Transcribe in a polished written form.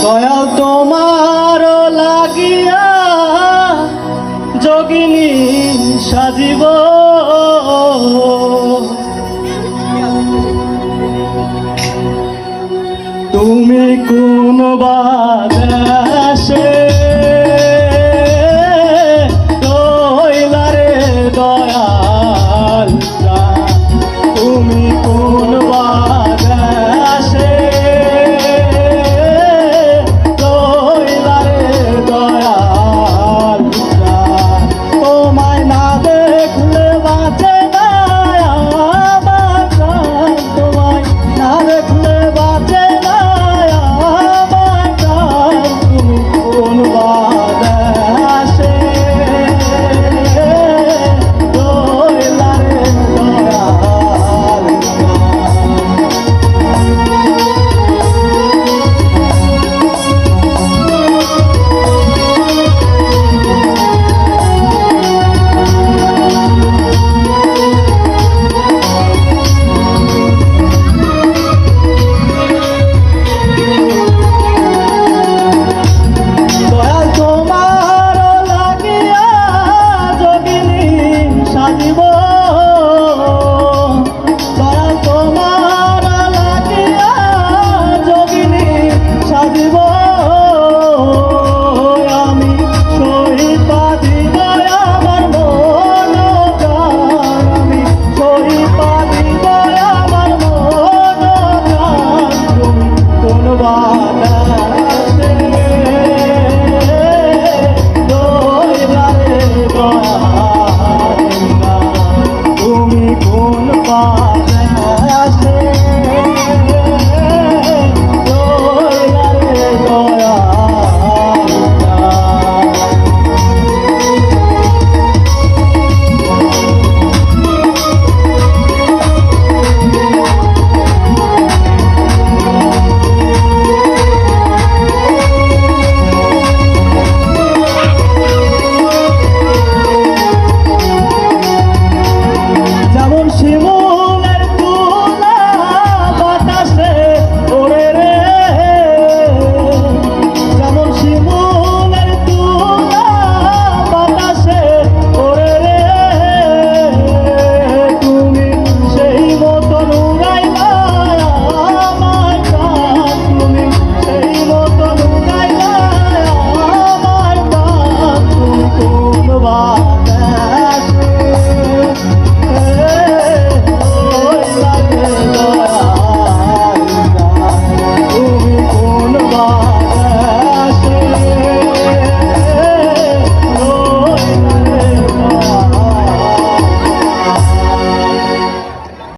দয়াল তোমার লাগিয়া যোগিনী সাজিব তুমি কোন বাদেশে রইলারে দয়াল তুমি কোন বাদেশে রইলারে দয়াল তোমায় না দেখলে বাঁচে না আমার প্রাণ, তোমায় না দেখলে বাঁচে না আমার প্রাণ, তুমি কোন বাদেশে রইলারে দয়াল। দয়াল তোমার লাগিয়া যোগিনী সাজিব, দয়াল তোমার লাগিয়া যোগিনী সাজিব, আমি শহীদ বাঁধিব আমার মন প্রাণ, আমি শহীদ বাঁধিব আমার মন প্রাণ, তুমি কোন বাধা